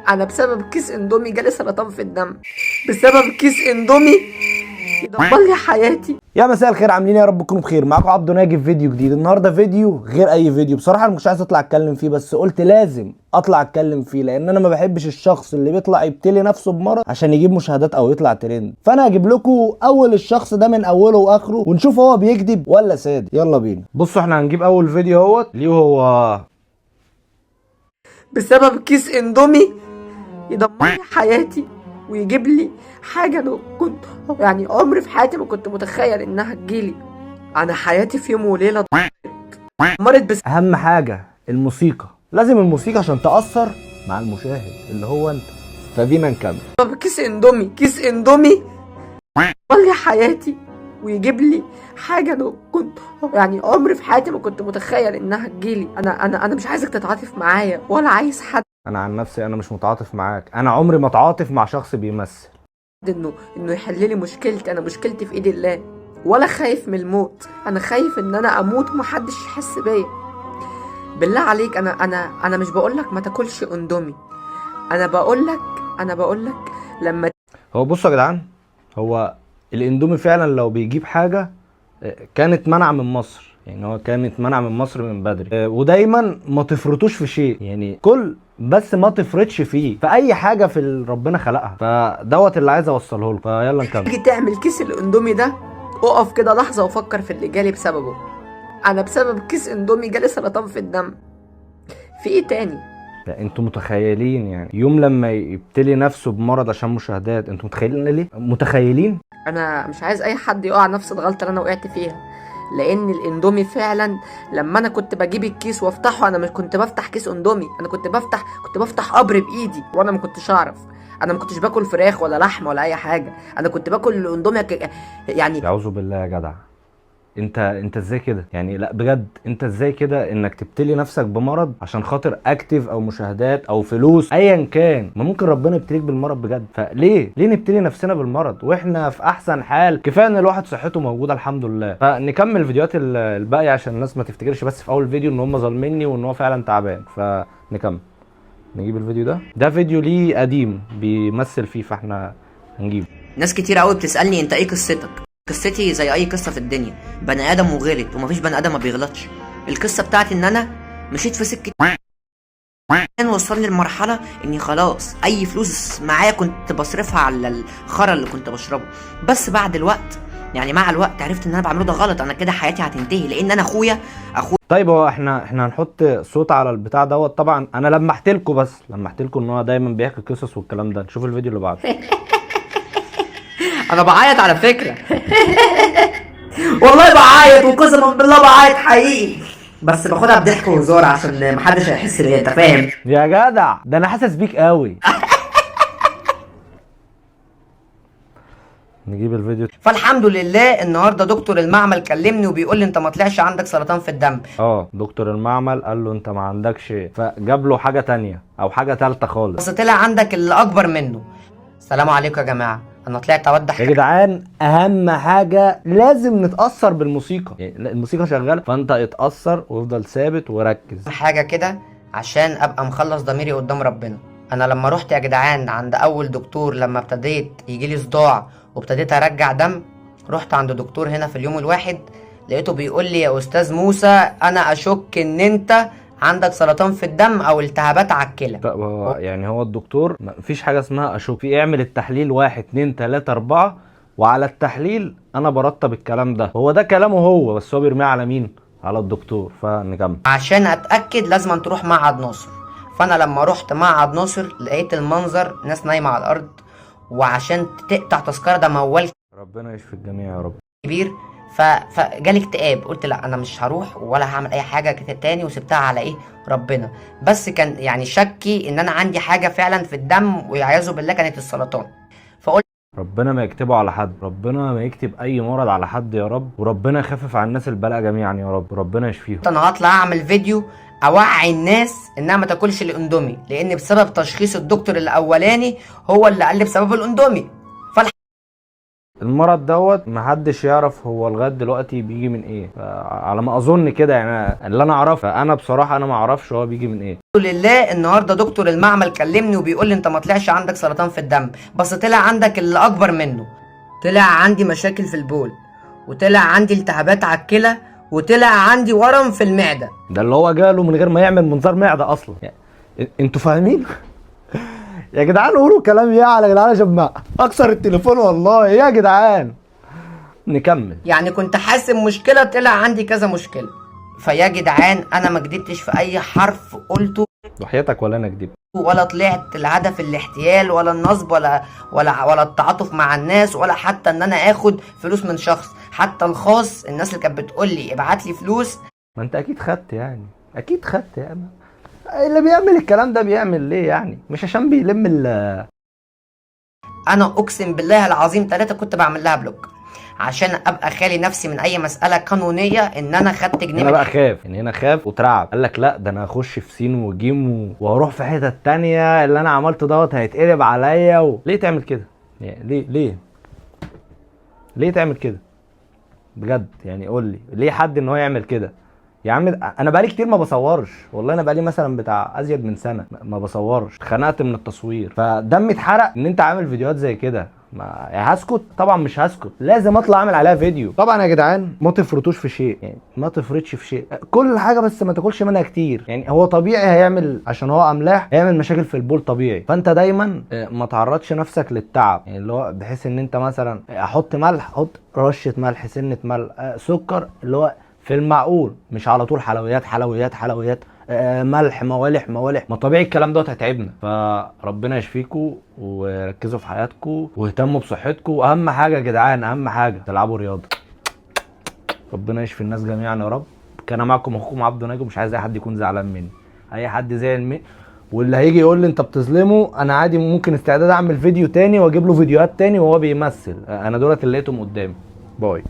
انا بسبب كيس اندومي جالي سرطان في الدم، بسبب كيس اندومي يدمر لي حياتي. يا مساء الخير، عاملين يا رب تكونوا بخير. معاكم عبدو ناجي في فيديو جديد. النهارده فيديو غير اي فيديو، بصراحه انا مش عايز اطلع اتكلم فيه، بس قلت لازم اطلع اتكلم فيه لان انا ما بحبش الشخص اللي بيطلع يبتلي نفسه بمرض عشان يجيب مشاهدات او يطلع ترند. فانا هجيب لكم اول الشخص ده من اوله واخره ونشوف هو بيكذب ولا صادق. يلا بينا. بصوا احنا هنجيب اول فيديو اهوت ليه هو بسبب كيس اندومي يدمر لي حياتي ويجيب لي حاجه انا كنت يعني عمري في حياتي ما كنت متخيل انها تجيلي. انا حياتي في يوم وليله اتدمرت. بس اهم حاجه الموسيقى، لازم الموسيقى عشان تاثر مع المشاهد اللي هو انت. فبينا نكمل. بسبب كيس اندومي يدمر لي حياتي ويجيب لي حاجه انا كنت يعني عمري في حياتي ما كنت متخيل انها تجيلي. انا مش عايزك تتعاطف معايا ولا عايز حد انا عن نفسي انا مش متعاطف معاك، انا عمري ما اتعاطف مع شخص بيمثل. انه يحل لي مشكلتي. انا مشكلتي في ايد الله، ولا خايف من الموت. انا خايف ان انا اموت ومحدش يحس بيا. بالله عليك، انا مش بقولك ما تاكلش اندومي، انا بقولك لما هو بصوا يا جدعان، هو الاندومي فعلا لو بيجيب حاجه كانت منع من مصر، يعني هو كانت منع من مصر من بدري. ودايما ما تفرطوش في شيء، يعني كل بس ما تفرطش فيه في اي حاجه في اللي ربنا خلقها. فدوت اللي عايز اوصله لكم. فيلا نكمل. تيجي تعمل كيس الاندومي ده اقف كده لحظه وفكر في اللي جالي بسببه. انا بسبب كيس اندومي جالي سرطان في الدم. في ايه تاني؟ لا انتوا متخيلين يعني يوم لما يبتلي نفسه بمرض عشان مشاهدات؟ انتوا متخيلين ليه؟ متخيلين؟ انا مش عايز اي حد يقع نفس الغلطه اللي انا وقعت فيها، لان الاندومي فعلا لما انا كنت بجيب الكيس وافتحه، انا مش كنت بفتح كيس اندومي، انا كنت بفتح قبر بايدي وانا ما كنتش اعرف. انا ما كنتش باكل فراخ ولا لحم ولا اي حاجه، انا كنت باكل الاندومي يعني. اعوذ بالله يا جدع. انت ازاي كده؟ يعني لا بجد، انت ازاي كده انك تبتلي نفسك بمرض عشان خاطر اكتف او مشاهدات او فلوس ايا كان؟ ما ممكن ربنا يبتليك بالمرض بجد. فليه نبتلي نفسنا بالمرض واحنا في احسن حال؟ كفايه ان الواحد صحته موجوده الحمد لله. فنكمل الفيديوهات الباقيه عشان الناس ما تفتكرش بس في اول فيديو ان هم ظالميني وان هو فعلا تعبان. فنكمل. نجيب الفيديو ده فيديو ليه قديم بيمثل فيه، فاحنا هنجيبه. ناس كتير قوي بتسالني انت ايه قصتك؟ قصتي زي اي قصه في الدنيا، بني ادم وغلط ومفيش بني ادم ما بيغلطش. القصه بتاعتي ان انا مشيت في سكه كان وصلني لمرحله اني خلاص اي فلوس معايا كنت بصرفها على الخرا اللي كنت بشربه. بس بعد الوقت، يعني مع الوقت، عرفت ان انا بعمله ده غلط. انا كده حياتي هتنتهي، لان انا اخويا طيب هو احنا هنحط صوت على البتاع دوت. طبعا انا لمحت لكم ان هو دايما بيحكي قصص والكلام ده. نشوف الفيديو اللي بعده. انا بعيط على فكره. والله بعيط، وقسما بالله بعيط حقيقي، بس باخدها بضحك وهزار عشان محدش هيحس بيا، انت فاهم يا جدع؟ ده انا حاسس بيك قوي. نجيب الفيديو. فالحمد لله النهارده دكتور المعمل كلمني وبيقول لي انت ما طلعش عندك سرطان في الدم. دكتور المعمل قال له انت ما عندكش، فجاب له حاجه تانية او حاجه ثالثه خالص، بس طلع عندك اللي اكبر منه. السلام عليكم يا جماعه، انا طلعت اوضح يا جدعان. اهم حاجه لازم نتاثر بالموسيقى، يعني الموسيقى شغاله فانت اتاثر وافضل ثابت وركز حاجه كده عشان ابقى مخلص ضميري قدام ربنا. انا لما رحت يا جدعان عند اول دكتور، لما ابتديت يجيلي صداع وابتديت ارجع دم، رحت عند دكتور هنا في اليوم الواحد، لقيته بيقول لي يا استاذ موسى انا اشك ان انت عندك سرطان في الدم او التهابات على الكلى. يعني هو الدكتور مفيش حاجه اسمها اشك، في اعمل التحليل 1 2 3 4 وعلى التحليل انا برتب الكلام ده. هو ده كلامه هو، بس هو بيرميه على مين؟ على الدكتور. فنكمل. عشان اتاكد لازم تروح معهد ناصر. فانا لما رحت معهد ناصر لقيت المنظر، ناس نايمه على الارض، وعشان تقطع تذكره ده موال ربنا يشفي الجميع يا رب. كبير. فجالي اكتئاب، قلت لا انا مش هروح ولا هعمل اي حاجه كده تاني، وسبتها على ايه ربنا. بس كان يعني شكي ان انا عندي حاجه فعلا في الدم، والعياذ بالله كانت السرطان. فقلت ربنا ما يكتبه على حد، ربنا ما يكتب اي مرض على حد يا رب، وربنا يخفف عن الناس البلاء جميعا يا رب، ربنا يشفيهم. انا هطلع اعمل فيديو اوعي الناس انها ما تاكلش الاندومي، لان بسبب تشخيص الدكتور الاولاني هو اللي قال لي بسبب الاندومي. المرض دوت محدش يعرف هو لغايه دلوقتي بيجي من ايه، على ما اظن كده يعني اللي انا اعرفه. انا بصراحه انا ما اعرفش هو بيجي من ايه. الحمد لله النهارده دكتور المعمل كلمني وبيقول لي انت ما طلعش عندك سرطان في الدم، بس طلع عندك اللي اكبر منه. طلع عندي مشاكل في البول، وطلع عندي التهابات على الكلى، وطلع عندي ورم في المعده. ده اللي هو جاله من غير ما يعمل منظار معده اصلا يعني. انتوا فاهمين؟ يا جدعان قولوا كلام يا جدعان عشان ما اكسر التليفون والله. ايه يا جدعان؟ نكمل. يعني كنت حاسم مشكله طلع عندي كذا مشكله. فيا جدعان انا ما كدبتش في اي حرف قلته، وحياتك ولا انا كدبت، ولا طلعت الهدف الاحتيال ولا النصب ولا التعاطف مع الناس، ولا حتى ان انا اخد فلوس من شخص. حتى الخاص الناس اللي كانت بتقول لي ابعت لي فلوس، ما انت اكيد خدت يعني، اكيد خدت يعني. اللي بيعمل الكلام ده بيعمل ليه يعني؟ مش عشان بيلم انا اقسم بالله العظيم 3 كنت بعمل لها بلوك عشان ابقى خالي نفسي من اي مساله قانونيه ان انا خدت جنيه. انا بقى خاف ان هنا خاف وترعب، قال لك لا ده انا هخش في سين وجيم وهروح في حته تانية، اللي انا عملته دوت هيتقلب عليا ليه تعمل كده يعني؟ ليه تعمل كده بجد يعني؟ قول لي ليه حد ان هو يعمل كده يا عم؟ انا بقالي كتير ما بصورش والله، انا بقالي مثلا بتاع ازيد من سنه ما بصورش، اتخنقت من التصوير، فدمي اتحرق ان انت عامل فيديوهات زي كده. ما يعني هسكت؟ طبعا مش هسكت، لازم اطلع اعمل عليها فيديو. طبعا يا جدعان ما تفرطوش في شيء يعني، ما تفرطش في شيء، كل حاجه بس ما تاكلش منها كتير يعني. هو طبيعي هيعمل، عشان هو املاح هيعمل مشاكل في البول طبيعي، فانت دايما ما تعرضش نفسك للتعب يعني، اللي هو بحيث ان انت مثلا احط ملح، احط رشه ملح، سنه ملح، سكر، اللي هو في المعقول، مش على طول حلويات حلويات حلويات، ملح موالح موالح. ما طبيعي الكلام دوت هيتعبنا. فربنا يشفيكم وركزوا في حياتكم واهتموا بصحتكم، واهم حاجه يا جدعان، اهم حاجه تلعبوا رياضه. ربنا يشفي الناس جميعا يا رب. كان معكم اخوكم عبده ناجي، مش عايز اي حد يكون زعلان مني، اي حد زعل مني واللي هيجي يقول لي انت بتظلمه، انا عادي ممكن استعداد اعمل فيديو تاني واجيب له فيديوهات تاني وهو بيمثل. انا دولت اللي لقيتهم قدامي. باي.